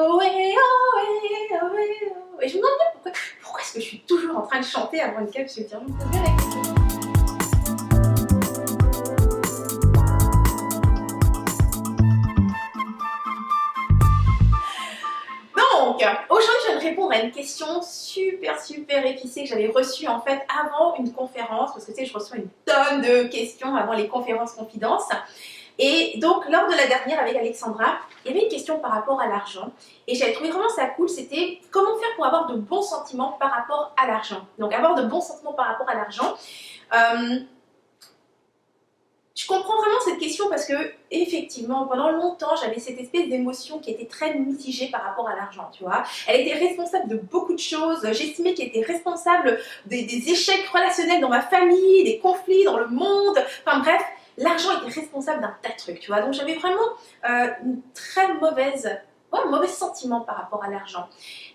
Oh ouais, oh ouais, oh ouais, oh ouais. Et je me demande bien pourquoi est-ce que je suis toujours en train de chanter avant une capsule. Je me pose bien la question. Donc, aujourd'hui, je vais te répondre à une question super épicée que j'avais reçue en fait avant une conférence, parce que tu sais, je reçois une tonne de questions avant les conférences confidences. Et donc, lors de la dernière avec Alexandra, il y avait une question par rapport à l'argent. Et j'avais trouvé vraiment ça cool, c'était comment faire pour avoir de bons sentiments par rapport à l'argent. Donc, avoir de bons sentiments par rapport à l'argent. Je comprends vraiment cette question parce que, effectivement, pendant longtemps, j'avais cette espèce d'émotion qui était très mitigée par rapport à l'argent, tu vois. Elle était responsable de beaucoup de choses. J'estimais qu'elle était responsable des échecs relationnels dans ma famille, des conflits dans le monde. Enfin bref, l'argent était responsable d'un tas de trucs, tu vois. Donc j'avais vraiment une très mauvais sentiment par rapport à l'argent.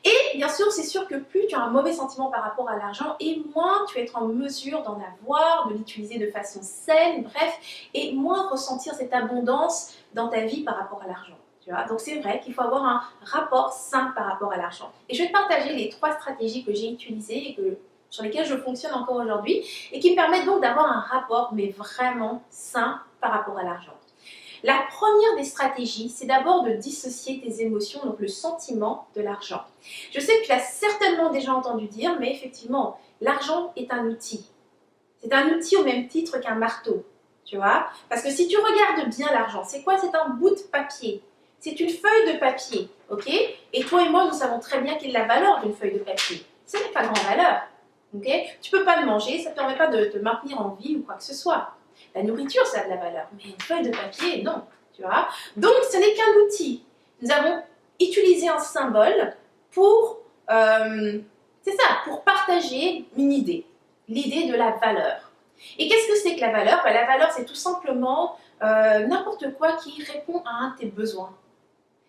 Et bien sûr, c'est sûr que plus tu as un mauvais sentiment par rapport à l'argent, et moins tu vas être en mesure d'en avoir, de l'utiliser de façon saine, bref, et moins ressentir cette abondance dans ta vie par rapport à l'argent. Tu vois. Donc c'est vrai qu'il faut avoir un rapport sain par rapport à l'argent. Et je vais te partager les 3 stratégies que j'ai utilisées et sur lesquelles je fonctionne encore aujourd'hui et qui me permettent donc d'avoir un rapport mais vraiment sain par rapport à l'argent. La première des stratégies, c'est d'abord de dissocier tes émotions, donc le sentiment de l'argent. Je sais que tu l'as certainement déjà entendu dire, mais effectivement, l'argent est un outil. C'est un outil au même titre qu'un marteau, tu vois. Parce que si tu regardes bien l'argent, c'est quoi? C'est un bout de papier. C'est une feuille de papier, ok? Et toi et moi, nous savons très bien quelle est la valeur d'une feuille de papier. Ce n'est pas grande valeur, ok? Tu ne peux pas le manger, ça ne te permet pas de te maintenir en vie ou quoi que ce soit. La nourriture, ça a de la valeur, mais une feuille de papier, non, tu vois. Donc, ce n'est qu'un outil. Nous avons utilisé un symbole pour, c'est ça, pour partager une idée, l'idée de la valeur. Et qu'est-ce que c'est que la valeur? La valeur, c'est tout simplement n'importe quoi qui répond à un de tes besoins.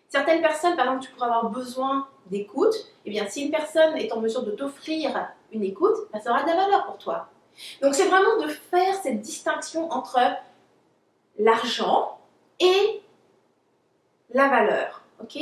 Certaines personnes, par exemple, tu pourrais avoir besoin d'écoute. Eh bien, si une personne est en mesure de t'offrir une écoute, ça aura de la valeur pour toi. Donc, c'est vraiment de faire cette distinction entre l'argent et la valeur. Ok?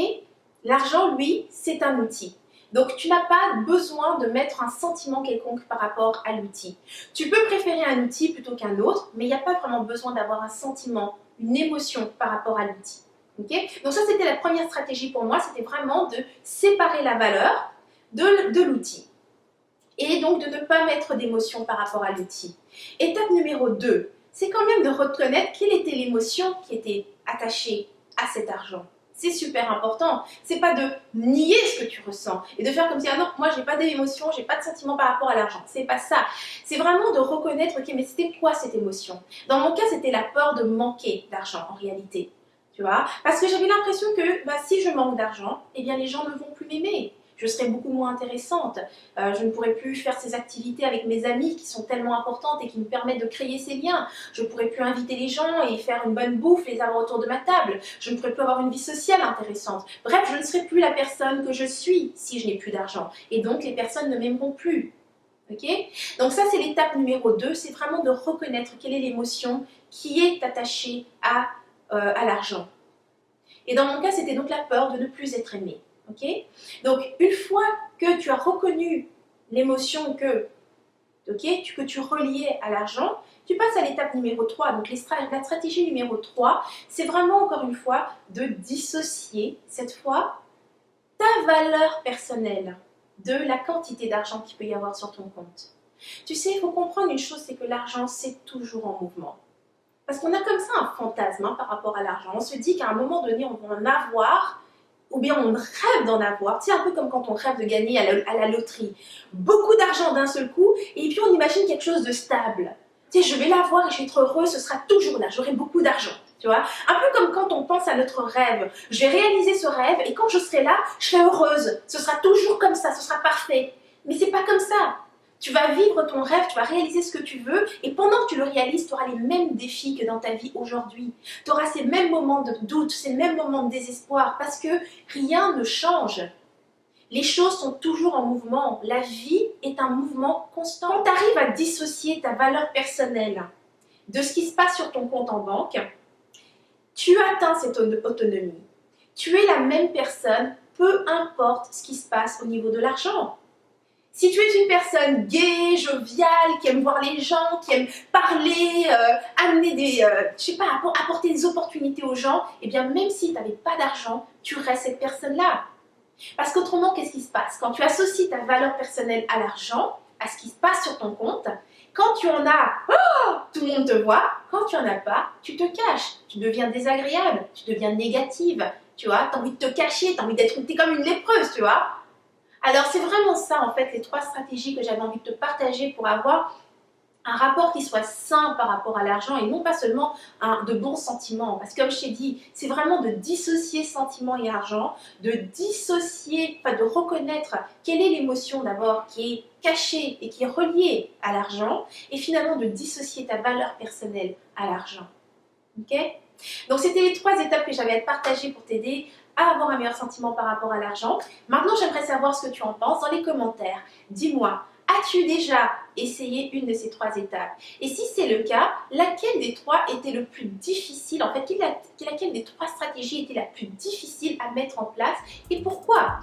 L'argent, lui, c'est un outil. Donc, tu n'as pas besoin de mettre un sentiment quelconque par rapport à l'outil. Tu peux préférer un outil plutôt qu'un autre, mais il n'y a pas vraiment besoin d'avoir un sentiment, une émotion par rapport à l'outil. Okay? Donc ça, c'était la première stratégie pour moi, c'était vraiment de séparer la valeur de l'outil. Et donc de ne pas mettre d'émotion par rapport à l'outil. Étape numéro 2, c'est quand même de reconnaître quelle était l'émotion qui était attachée à cet argent. C'est super important. C'est pas de nier ce que tu ressens et de faire comme si ah non, moi j'ai pas d'émotion, j'ai pas de sentiment par rapport à l'argent. C'est pas ça. C'est vraiment de reconnaître ok, mais c'était quoi cette émotion? Dans mon cas, c'était la peur de manquer d'argent en réalité. Tu vois? Parce que j'avais l'impression que si je manque d'argent, eh bien les gens ne vont plus m'aimer. Je serai beaucoup moins intéressante. Je ne pourrai plus faire ces activités avec mes amis qui sont tellement importantes et qui me permettent de créer ces liens. Je ne pourrai plus inviter les gens et faire une bonne bouffe, les avoir autour de ma table. Je ne pourrai plus avoir une vie sociale intéressante. Bref, je ne serai plus la personne que je suis si je n'ai plus d'argent. Et donc, les personnes ne m'aimeront plus. Okay? Donc ça, c'est l'étape numéro 2. C'est vraiment de reconnaître quelle est l'émotion qui est attachée à l'argent. Et dans mon cas, c'était donc la peur de ne plus être aimé. Okay? Donc, une fois que tu as reconnu l'émotion que tu reliais à l'argent, tu passes à l'étape numéro 3. Donc, la stratégie numéro 3, c'est vraiment, encore une fois, de dissocier, cette fois, ta valeur personnelle de la quantité d'argent qu'il peut y avoir sur ton compte. Tu sais, il faut comprendre une chose, c'est que l'argent, c'est toujours en mouvement. Parce qu'on a comme ça un fantasme par rapport à l'argent. On se dit qu'à un moment donné, on va en avoir, ou bien on rêve d'en avoir. C'est un peu comme quand on rêve de gagner à la loterie. Beaucoup d'argent d'un seul coup, et puis on imagine quelque chose de stable. Tu sais, je vais l'avoir et je vais être heureuse, ce sera toujours là, j'aurai beaucoup d'argent. Tu vois? Un peu comme quand on pense à notre rêve. Je vais réaliser ce rêve, et quand je serai là, je serai heureuse. Ce sera toujours comme ça, ce sera parfait. Mais c'est pas comme ça. Tu vas vivre ton rêve, tu vas réaliser ce que tu veux et pendant que tu le réalises, tu auras les mêmes défis que dans ta vie aujourd'hui. Tu auras ces mêmes moments de doute, ces mêmes moments de désespoir parce que rien ne change. Les choses sont toujours en mouvement. La vie est un mouvement constant. Quand tu arrives à dissocier ta valeur personnelle de ce qui se passe sur ton compte en banque, tu atteins cette autonomie. Tu es la même personne, peu peu importe ce qui se passe au niveau de l'argent. Si tu es une personne gaie, joviale, qui aime voir les gens, qui aime parler, amener des, je sais pas, apporter des opportunités aux gens, eh bien même si tu n'avais pas d'argent, tu restes cette personne-là. Parce qu'autrement, qu'est-ce qui se passe? Quand tu associes ta valeur personnelle à l'argent, à ce qui se passe sur ton compte, quand tu en as, oh, tout le monde te voit. Quand tu en as pas, tu te caches. Tu deviens désagréable, tu deviens négative. Tu vois, tu as envie de te cacher, tu as envie d'être, t'es comme une lépreuse, tu vois. Alors c'est vraiment ça en fait les 3 stratégies que j'avais envie de te partager pour avoir un rapport qui soit sain par rapport à l'argent et non pas seulement de bons sentiments. Parce que comme je t'ai dit, c'est vraiment de dissocier sentiments et argent, de dissocier, enfin de reconnaître quelle est l'émotion d'abord qui est cachée et qui est reliée à l'argent et finalement de dissocier ta valeur personnelle à l'argent. Ok? Donc c'était les 3 étapes que j'avais à te partager pour t'aider à avoir un meilleur sentiment par rapport à l'argent. Maintenant, j'aimerais savoir ce que tu en penses dans les commentaires. Dis-moi, as-tu déjà essayé une de ces 3 étapes? Et si c'est le cas, laquelle des 3 était le plus difficile? En fait, laquelle des 3 stratégies était la plus difficile à mettre en place et pourquoi?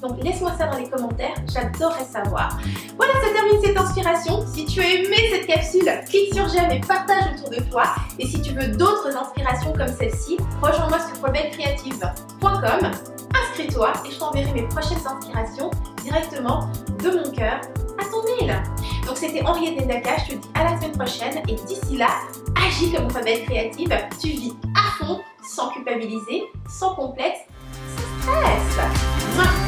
Donc laisse-moi ça dans les commentaires, j'adorerais savoir. Voilà, ça termine cette inspiration. Si tu as aimé cette capsule, clique sur j'aime et partage autour de toi. Et si tu veux d'autres inspirations comme celle-ci, rejoins-moi sur rebellecreative.com, inscris-toi et je t'enverrai mes prochaines inspirations directement de mon cœur à ton mail. Donc c'était Henriette Ndaka, je te dis à la semaine prochaine et d'ici là, agis comme une rebelle créative, tu vis à fond, sans culpabiliser, sans complexe, sans stress. Mouah.